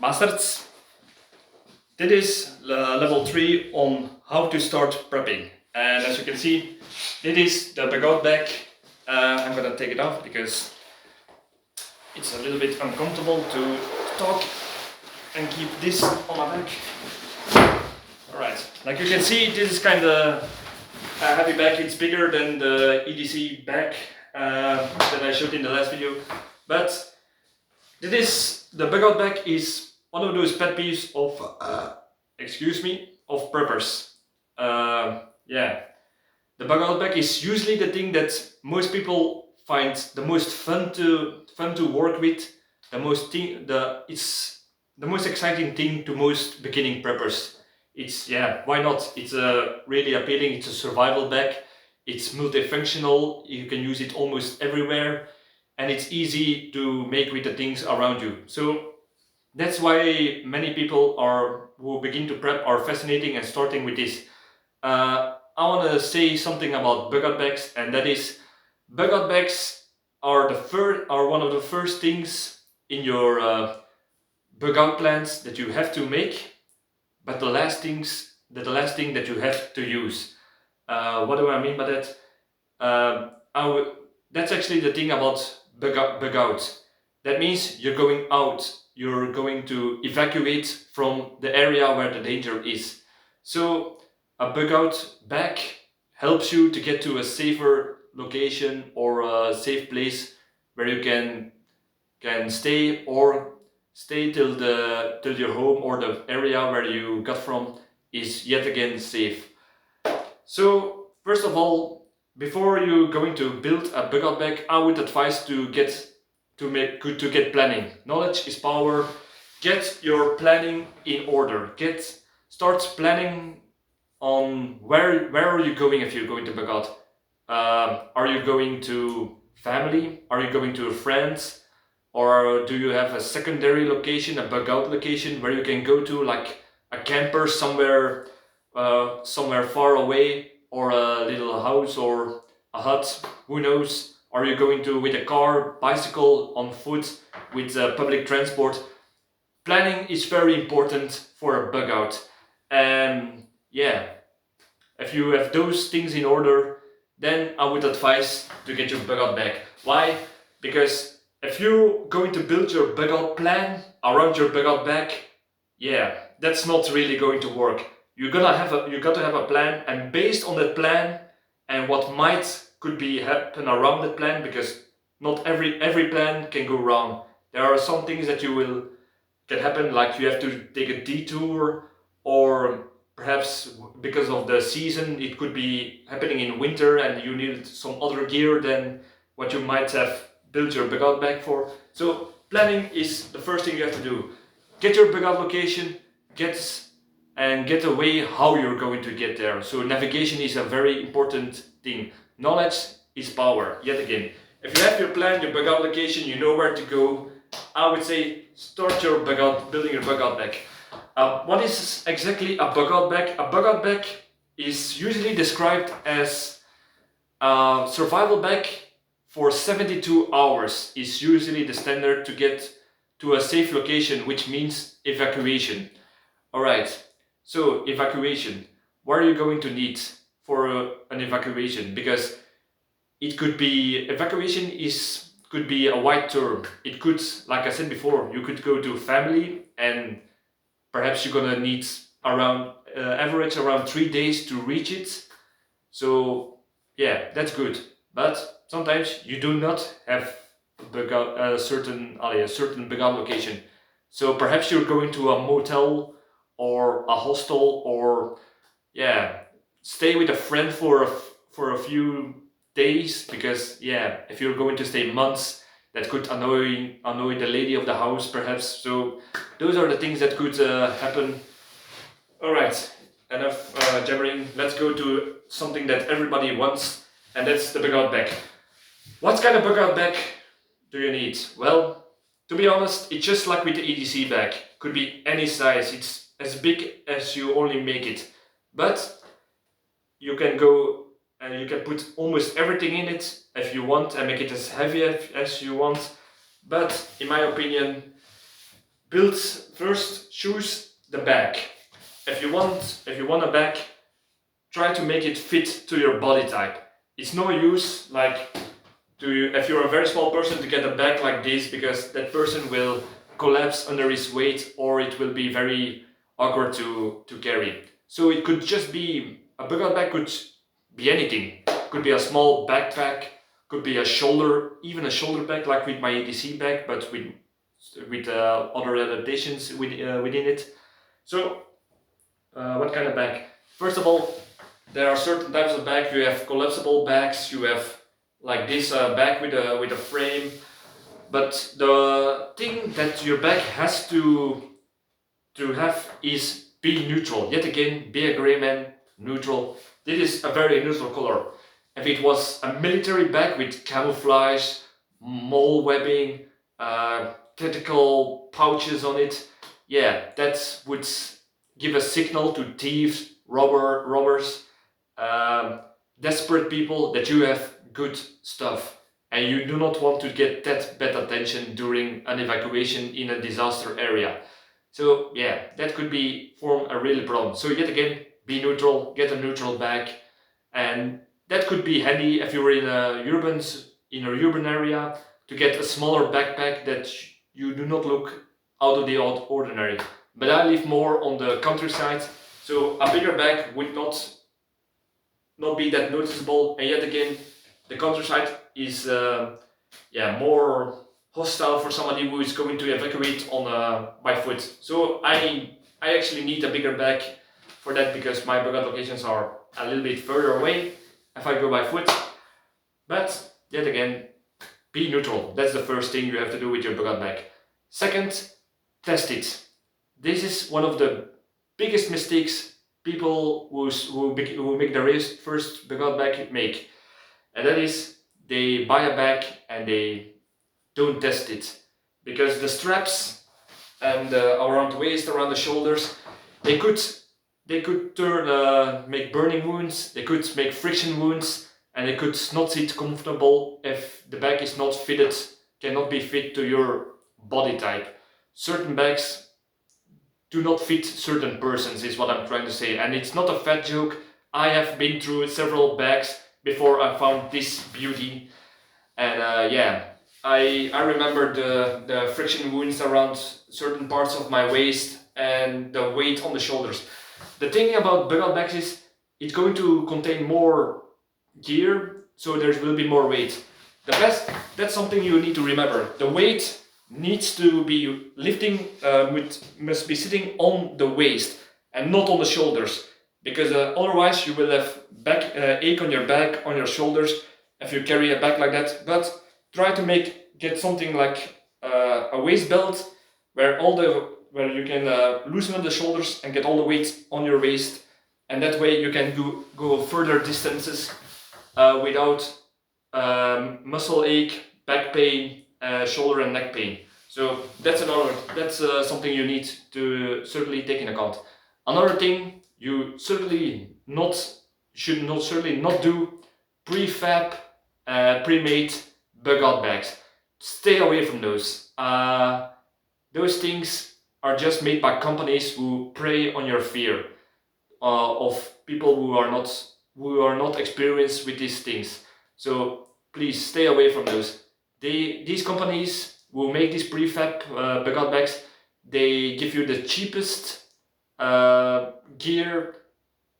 Bastards, this is level 3 on how to start prepping. And as you can see, this is the bug out bag. I'm gonna take it off because it's a little bit uncomfortable to talk and keep this on my back. Alright, like you can see, this is kind of a heavy bag. It's bigger than the EDC bag that I showed in the last video. But the bug out bag is one of those pet peeves of, of preppers. Yeah, the bug out bag is usually the thing that most people find the most fun to work with. It's the most exciting thing to most beginning preppers. It's, yeah, why not? It's really appealing. It's a survival bag. It's multifunctional. You can use it almost everywhere, and it's easy to make with the things around you. So that's why many people who begin to prep are fascinating and starting with this. I want to say something about bug out bags, and that is, bug out bags are one of the first things in your bug out plans that you have to make, but the last thing that you have to use. What do I mean by that? That's actually the thing about bug out. That means you're going out. You're going to evacuate from the area where the danger is. So a bug out bag helps you to get to a safer location or a safe place where you can stay till your home or the area where you got from is yet again safe. So first of all, before you're going to build a bug out bag, I would advise to get planning. Knowledge is power. Get your planning in order. Start planning on where are you going if you're going to bug out. Are you going to family? Are you going to friends? Or do you have a secondary location, a bug out location where you can go to, like a camper somewhere far away, or a little house or a hut? Who knows? Are you going to with a car, bicycle, on foot, with public transport? Planning is very important for a bug out. And yeah, if you have those things in order, then I would advise to get your bug out bag. Why? Because if you're going to build your bug out plan around your bug out bag, yeah, that's not really going to work. You got to have a plan, and based on that plan and what could be happen around that plan, because not every plan can go wrong. There are some things that can happen, like you have to take a detour, or perhaps because of the season it could be happening in winter and you need some other gear than what you might have built your bug out bag for. So planning is the first thing you have to do. Get your bug out location, get a way how you're going to get there. So navigation is a very important thing. Knowledge is power, yet again. If you have your plan, your bug out location, you know where to go, I would say start building your bug out bag. What is exactly a bug out bag? A bug out bag is usually described as a survival bag for 72 hours is usually the standard to get to a safe location, which means evacuation. Alright, so evacuation. What are you going to need for an evacuation? Because evacuation could be a wide term. It could, like I said before, you could go to family, and perhaps you're gonna need average around 3 days to reach it. So yeah, that's good. But sometimes you do not have a certain bug out location. So perhaps you're going to a motel or a hostel, or yeah, stay with a friend for a few days, because yeah, if you're going to stay months, that could annoy the lady of the house perhaps. So those are the things that could happen. Alright, enough jabbering. Let's go to something that everybody wants, and that's the bug out bag. What kind of bug out bag do you need? Well, to be honest, it's just like with the EDC bag. Could be any size. It's as big as you only make it. But you can go and you can put almost everything in it if you want, and make it as heavy as you want. But in my opinion, first choose the bag. If you want a bag, try to make it fit to your body type. It's no use if you're a very small person to get a bag like this, because that person will collapse under his weight, or it will be very awkward to carry. So it could just be a bug-out bag, could be anything. Could be a small backpack, could be even a shoulder bag like with my EDC bag, but with other adaptations within it. So what kind of bag? First of all, there are certain types of bags. You have collapsible bags, you have like this bag with a frame. But the thing that your bag has to have is be neutral. Yet again, be a gray man, neutral. This is a very neutral color. If it was a military bag with camouflage, mole webbing, tactical pouches on it, yeah, that would give a signal to thieves, robbers, desperate people that you have good stuff, and you do not want to get that bad attention during an evacuation in a disaster area. So yeah, that could form a real problem. So yet again, be neutral, get a neutral bag, and that could be handy if you're in a urban area, to get a smaller backpack that you do not look out of the ordinary. But I live more on the countryside, so a bigger bag would not be that noticeable. And yet again, the countryside is more hostile for somebody who is going to evacuate by foot. So I actually need a bigger bag for that, because my bug-out locations are a little bit further away if I go by foot. But yet again, be neutral. That's the first thing you have to do with your bug-out bag. Second, test it. This is one of the biggest mistakes people who make their first bug-out bag make. And that is, they buy a bag and they don't test it. Because the straps and around the waist, around the shoulders, they could make burning wounds, they could make friction wounds, and they could not sit comfortable if the bag is not fitted, cannot be fit to your body type. Certain bags do not fit certain persons, is what I'm trying to say. And it's not a fat joke. I have been through several bags before I found this beauty. And I remember the friction wounds around certain parts of my waist and the weight on the shoulders. The thing about bug-out bags is it's going to contain more gear, so there will be more weight. That's something you need to remember. The weight needs to be must be sitting on the waist and not on the shoulders, because otherwise you will have ache on your back, on your shoulders if you carry a bag like that. But try to get something like a waist belt where you can loosen up the shoulders and get all the weight on your waist, and that way you can go further distances without muscle ache, back pain, shoulder and neck pain. So that's something you need to certainly take in account. Another thing you should not do: prefab, pre-made bug-out bags. Stay away from those. Those things are just made by companies who prey on your fear of people who are not experienced with these things. So please stay away from those. These companies who make these prefab bug-out bags, they give you the cheapest gear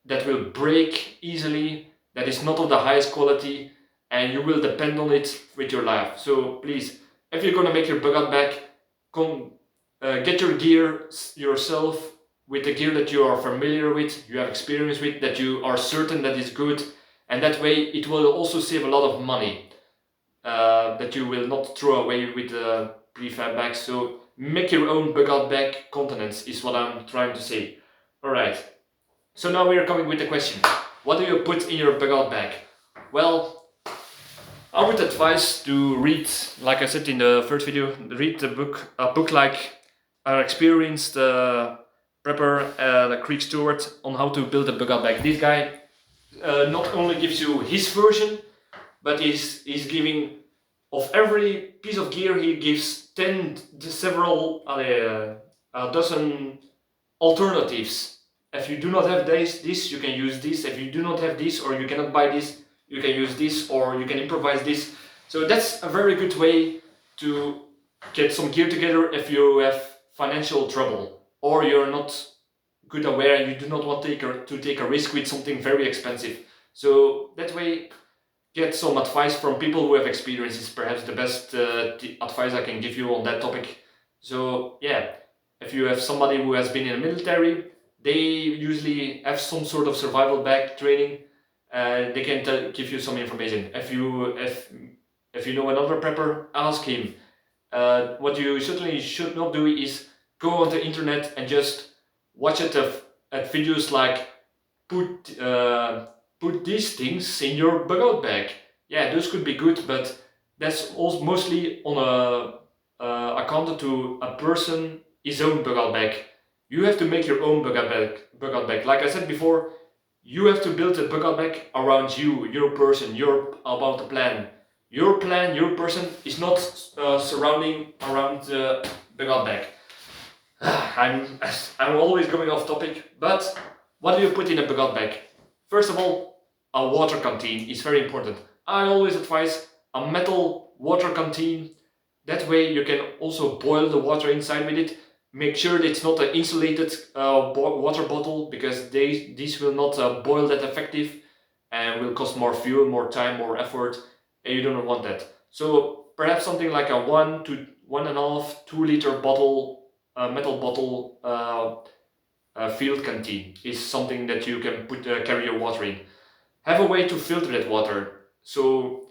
that will break easily, that is not of the highest quality, and you will depend on it with your life. So please, if you're gonna make your bug-out bag, get your gear yourself with the gear that you are familiar with, you have experience with, that you are certain that is good, and that way it will also save a lot of money that you will not throw away with the prefab bags. So make your own bug-out bag continents is what I'm trying to say. Alright, so now we are coming with the question: what do you put in your bug-out bag? Well, I would advise to read, like I said in the first video, read a book like our experienced prepper, Creek Stewart, on how to build a bug-out bag. This guy not only gives you his version, but he's giving of every piece of gear he gives 10 several a dozen alternatives. If you do not have this, you can use this. If you do not have this, or you cannot buy this, you can use this, or you can improvise this. So that's a very good way to get some gear together if you have financial trouble, or you're not good aware and you do not want to take a risk with something very expensive. So that way, get some advice from people who have experience is perhaps the best advice I can give you on that topic. So yeah, if you have somebody who has been in the military, they usually have some sort of survival back training. They can give you some information. If you know another prepper, ask him. What you certainly should not do is go on the internet and just watch at videos like put these things in your bug out bag. Yeah, those could be good, but that's also mostly on accounted to a person his own bug out bag. You have to make your own bug out bag. Like I said before, you have to build a bug out bag around you, your person, your about the plan. Your plan, your person is not surrounding around the bug out bag. I'm always going off topic, but what do you put in a bug out bag? First of all, a water canteen is very important. I always advise a metal water canteen. That way you can also boil the water inside with it. Make sure that it's not an insulated water bottle, because these will not boil that effective and will cost more fuel, more time, more effort, and you don't want that. So perhaps something like a 1 to 1.5, 2 liter bottle, metal bottle field canteen is something that you can carry your water in. Have a way to filter that water. So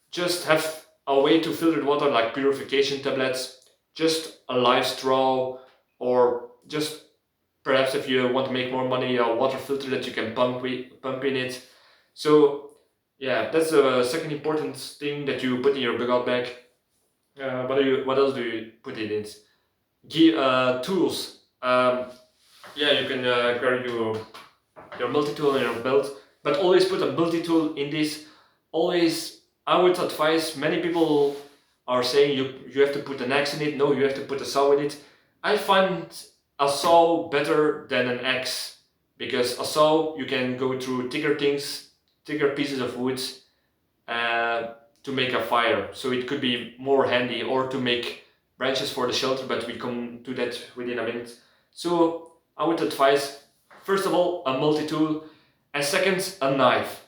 just have a way to filter water, like purification tablets, just a live straw, or just perhaps if you want to make more money, a water filter that you can pump in it. So yeah, that's the second important thing that you put in your bug out bag. What else do you put in it? Tools. Yeah, you can carry your multi-tool in your belt, but always put a multi-tool in this. Always, I would advise, many people are saying you have to put an axe in it. No, you have to put a saw in it. I find a saw better than an axe, because a saw you can go through thicker things, thicker pieces of wood to make a fire. So it could be more handy, or to make branches for the shelter, but we come to that within a minute. So I would advise, first of all, a multi-tool, and second, a knife.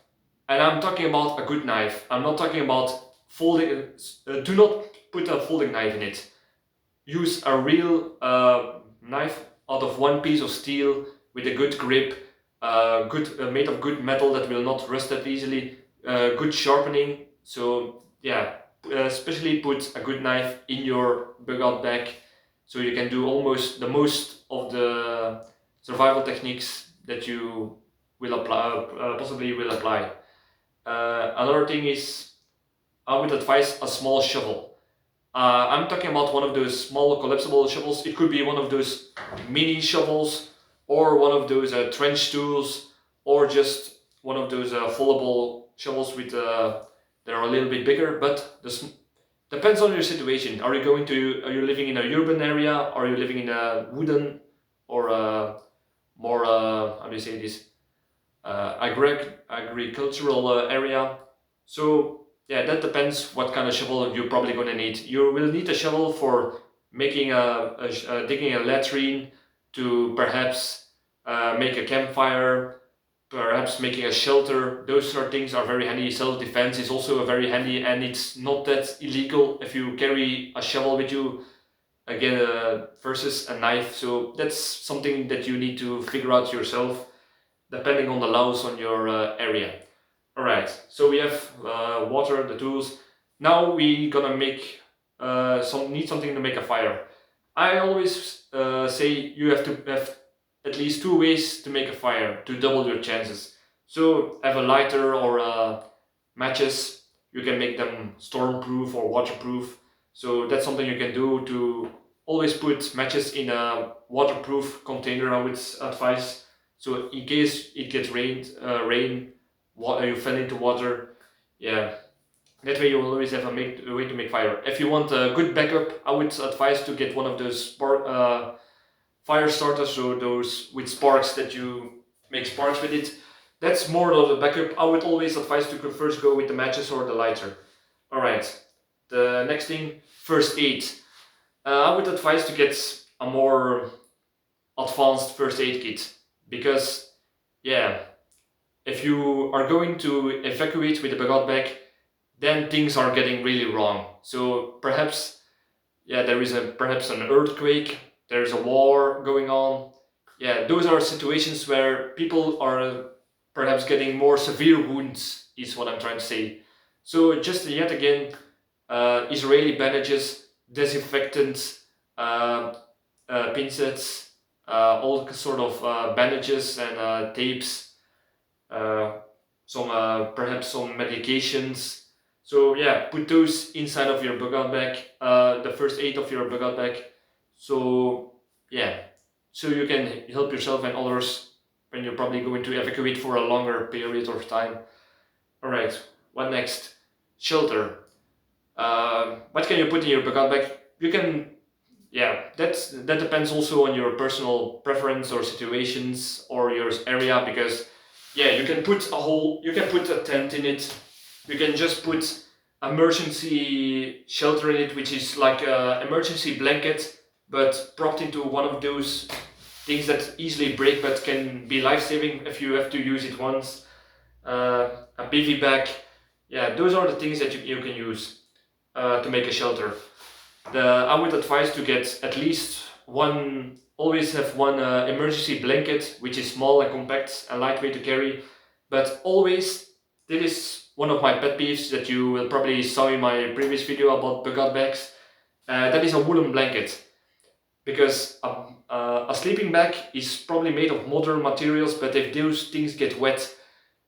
And I'm talking about a good knife. I'm not talking about folding. Do not put a folding knife in it. Use a real knife out of one piece of steel with a good grip, made of good metal that will not rust that easily, good sharpening. So yeah, especially put a good knife in your bug out bag, so you can do almost the most of the survival techniques that you will apply, possibly will apply. Another thing is, I would advise a small shovel. I'm talking about one of those small collapsible shovels. It could be one of those mini shovels, or one of those trench tools, or just one of those foldable shovels with that are a little bit bigger. But depends on your situation. Are you living in a urban area? Are you living in a wooden or a more how do you say this, agricultural area? So yeah, that depends what kind of shovel you're probably going to need. You will need a shovel for making digging a latrine, to perhaps make a campfire, perhaps making a shelter. Those sort of things are very handy. Self-defense is also very handy, and it's not that illegal if you carry a shovel with you, again, versus a knife. So that's something that you need to figure out yourself, depending on the laws on your area. Alright, so we have water, the tools. Now we gonna make need something to make a fire. I always say you have to have at least 2 ways to make a fire to double your chances. So have a lighter or matches. You can make them stormproof or waterproof. So that's something you can do, to always put matches in a waterproof container, I would advise. So in case it gets rain, you fell into water, yeah, That way you will always have a way to make fire. If you want a good backup, I would advise to get one of those fire starters, so those with sparks that you make sparks with it. That's more of a backup. I would always advise to first go with the matches or the lighter. Alright, the next thing, first aid. I would advise to get a more advanced first aid kit, because yeah, if you are going to evacuate with a bug bag, then things are getting really wrong. So perhaps, yeah, there is perhaps an earthquake, there's a war going on. Yeah, those are situations where people are perhaps getting more severe wounds, is what I'm trying to say. So just yet again, Israeli bandages, disinfectants, pincets, all sort of bandages and tapes, perhaps some medications. So yeah, put those inside of your bug bag, the first aid of your bug bag. So yeah, so you can help yourself and others when you're probably going to evacuate for a longer period of time. Alright, what next? Shelter. What can you put in your bug bag? You can, yeah, that depends also on your personal preference or situations or your area, because yeah, you can put a tent in it. You can just put emergency shelter in it, which is like an emergency blanket, but propped into one of those things that easily break but can be life-saving if you have to use it once. A bivy bag. Yeah, those are the things that you can use to make a shelter. I would advise to get at least one, always have one emergency blanket, which is small and compact and lightweight to carry. But always, this is one of my pet peeves that you will probably saw in my previous video about bug bags. That is a woolen blanket. Because a sleeping bag is probably made of modern materials, but if those things get wet,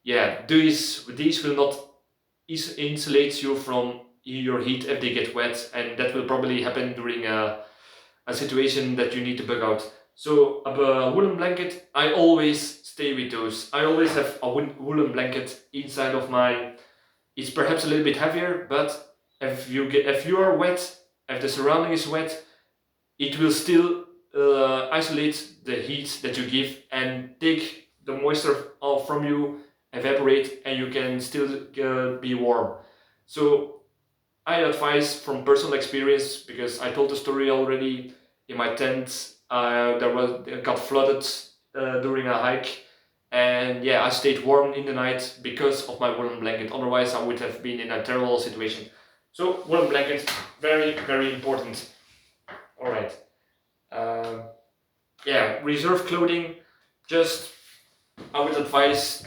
yeah, these will not insulate you from your heat if they get wet, and that will probably happen during a situation that you need to bug out. So a woolen blanket, I always stay with those. I always have a woolen blanket inside of my. It's perhaps a little bit heavier, but if you are wet, if the surrounding is wet, it will still isolate the heat that you give and take the moisture from you, evaporate, and you can still be warm. So I advise from personal experience, because I told the story already in my tent. It got flooded during a hike, and yeah, I stayed warm in the night because of my woolen blanket. Otherwise, I would have been in a terrible situation. So woolen blanket, very, very important. All right. Yeah, reserve clothing. Just I would advise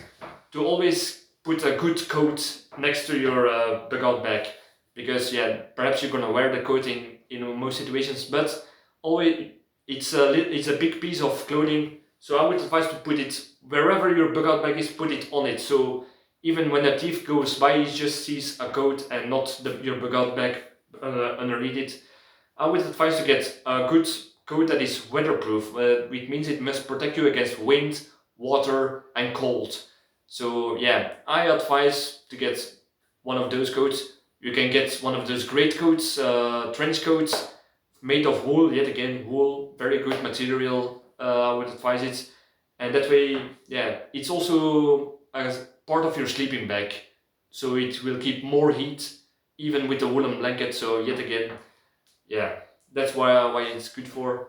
to always put a good coat next to your bug out bag, because yeah, perhaps you're gonna wear the coat in most situations, but always it's a big piece of clothing. So I would advise to put it wherever your bug out bag is. Put it on it, so even when a thief goes by, he just sees a coat and not your bug out bag underneath it. I would advise to get a good coat that is weatherproof, which means it must protect you against wind, water and cold. So yeah, I advise to get one of those coats. You can get one of those great coats, trench coats made of wool. Yet again, wool, very good material. I would advise it, and that way, yeah, it's also as part of your sleeping bag, so it will keep more heat even with the woolen blanket. So yet again, yeah, that's why it's good for.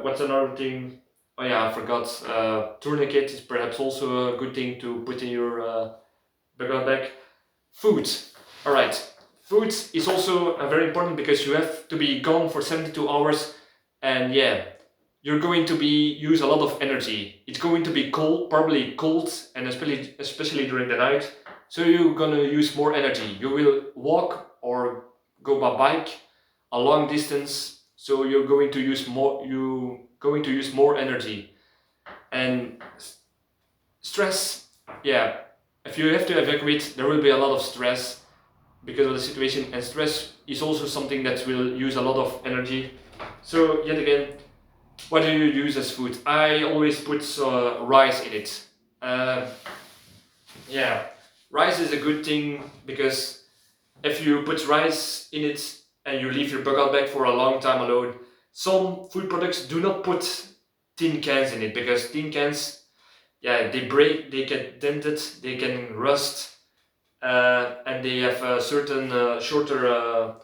What's another thing? Oh yeah, I forgot. Tourniquet is perhaps also a good thing to put in your bag. Food. Alright, food is also very important, because you have to be gone for 72 hours, and yeah, you're going to use a lot of energy. It's going to be cold, probably cold, and especially during the night. So you're gonna use more energy. You will walk or go by bike a long distance, so you're going to use more energy. And stress, yeah, if you have to evacuate, there will be a lot of stress because of the situation, and stress is also something that will use a lot of energy. So yet again, what do you use as food? I always put rice in it. Yeah, rice is a good thing, because if you put rice in it and you leave your bug out bag for a long time alone, some food products do not put tin cans in it because tin cans, yeah, they break, they get dented, they can rust, and they have a certain shorter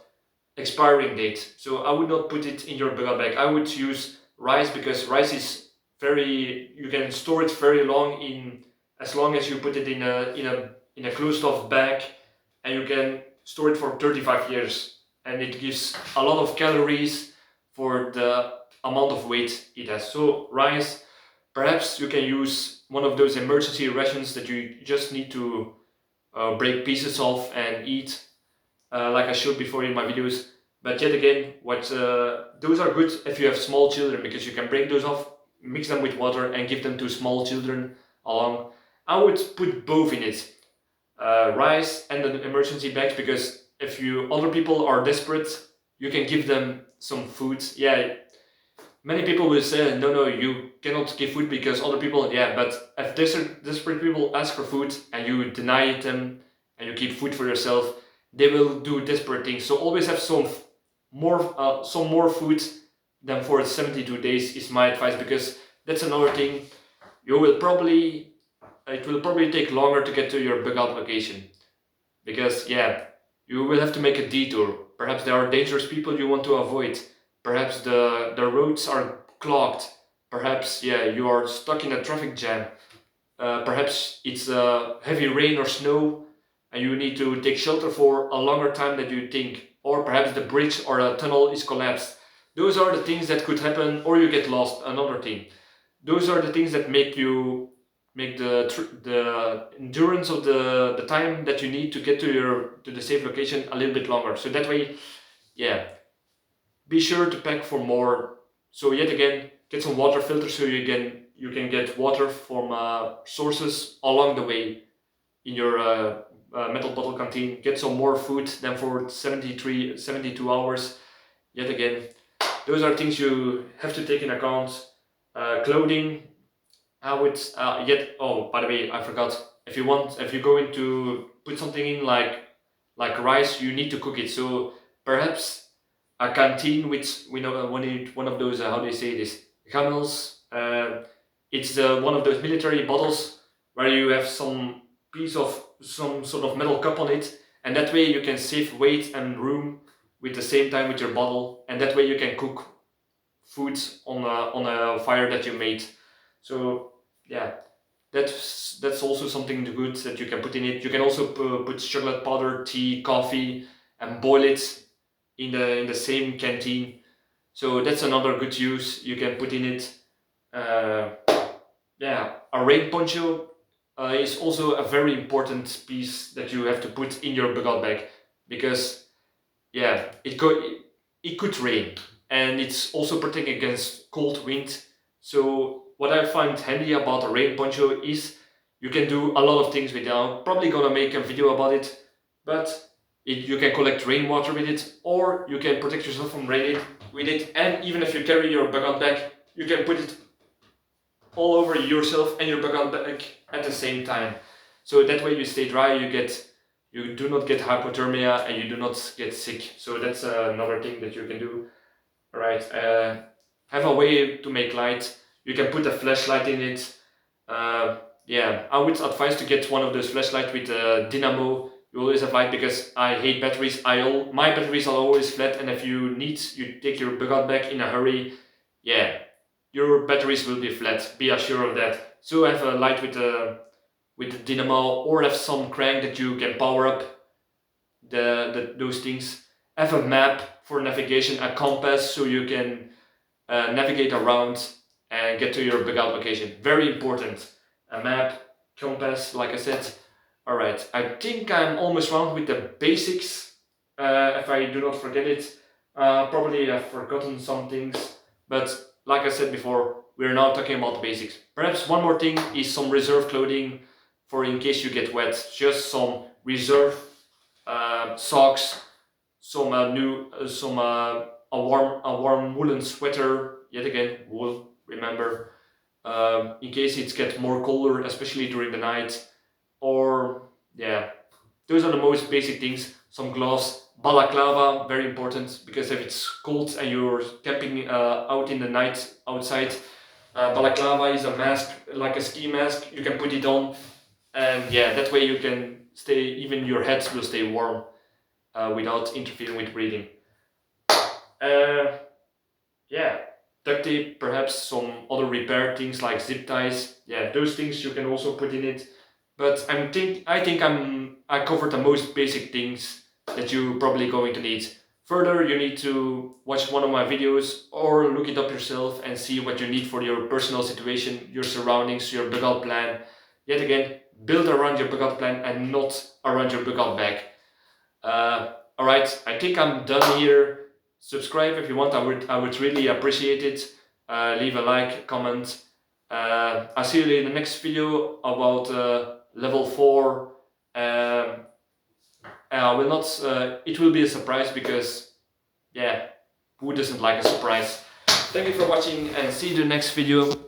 expiring date. So I would not put it in your bug out bag. I would use rice because rice is very, you can store it very long in, as long as you put it in a closed off bag, and you can store it for 35 years, and it gives a lot of calories for the amount of weight it has. So rice, perhaps you can use one of those emergency rations that you just need to break pieces off and eat, like I showed before in my videos. But yet again, those are good if you have small children, because you can break those off, mix them with water, and give them to small children along. I would put both in it, rice and an emergency bag, because if you other people are desperate, you can give them some food. Yeah, many people will say, no, you cannot give food because other people, yeah, but if desperate people ask for food and you deny it them and you keep food for yourself, they will do desperate things. So always have some more food than for 72 days is my advice, because that's another thing. It will probably take longer to get to your bug out location, because yeah, you will have to make a detour. Perhaps there are dangerous people you want to avoid. Perhaps the roads are clogged. Perhaps, yeah, you are stuck in a traffic jam. Perhaps it's heavy rain or snow and you need to take shelter for a longer time than you think. Or perhaps the bridge or a tunnel is collapsed. Those are the things that could happen, or you get lost, another thing. Those are the things that make the endurance of the time that you need to get to the safe location a little bit longer. So that way, yeah, be sure to pack for more. So yet again, get some water filters so you can get water from sources along the way in your metal bottle canteen. Get some more food than for 72 hours. Yet again, those are things you have to take in account. Clothing, I would oh, by the way, I forgot. If you're going to put something in like rice, you need to cook it. So perhaps a canteen with one of those how do you say this, camels. It's one of those military bottles where you have some some sort of metal cup on it, and that way you can save weight and room with the same time with your bottle, and that way you can cook food on a fire that you made. So yeah, that's also something good that you can put in it. You can also put chocolate powder, tea, coffee, and boil it in the same canteen. So that's another good use you can put in it. Yeah, a rain poncho is also a very important piece that you have to put in your bug out bag, because yeah, it could rain, and it's also protecting against cold wind. So what I find handy about a rain poncho is you can do a lot of things with it. I'm probably gonna make a video about it, but you can collect rainwater with it, or you can protect yourself from rain with it. And even if you carry your bug out bag, you can put it all over yourself and your bug out bag at the same time. So that way you stay dry, you do not get hypothermia, and you do not get sick. So that's another thing that you can do. Alright, have a way to make light. You can put a flashlight in it. Yeah, I would advise to get one of those flashlights with a dynamo. You always have light, because I hate batteries. My batteries are always flat, and if you take your bug out bag in a hurry, yeah, your batteries will be flat. Be assured of that. So have a light with the dynamo, or have some crank that you can power up those things. Have a map for navigation, a compass, so you can navigate around and get to your bug out location. Very important. A map, compass, like I said. Alright, I think I'm almost round with the basics. If I do not forget it, probably I've forgotten some things, but like I said before, we're now talking about the basics. Perhaps one more thing is some reserve clothing for in case you get wet. Just some reserve socks, some a warm woolen sweater. Yet again, wool. Remember, in case it gets more colder, especially during the night. Or yeah, those are the most basic things. some gloves, balaclava, very important, because if it's cold and you're camping out in the night outside, balaclava is a mask, like a ski mask. You can put it on, and yeah, that way you can stay, even your head will stay warm without interfering with breathing. Yeah, duct tape, perhaps some other repair things like zip ties. Yeah, those things you can also put in it. But I think I covered the most basic things that you're probably going to need. Further, you need to watch one of my videos or look it up yourself and see what you need for your personal situation, your surroundings, your bug out plan. Yet again, build around your bug out plan and not around your bug out bag. Alright, I think I'm done here. Subscribe if you want, I would really appreciate it. Leave a like, comment. I'll see you in the next video about level 4. I will not, it will be a surprise because, yeah, who doesn't like a surprise? Thank you for watching and see you in the next video.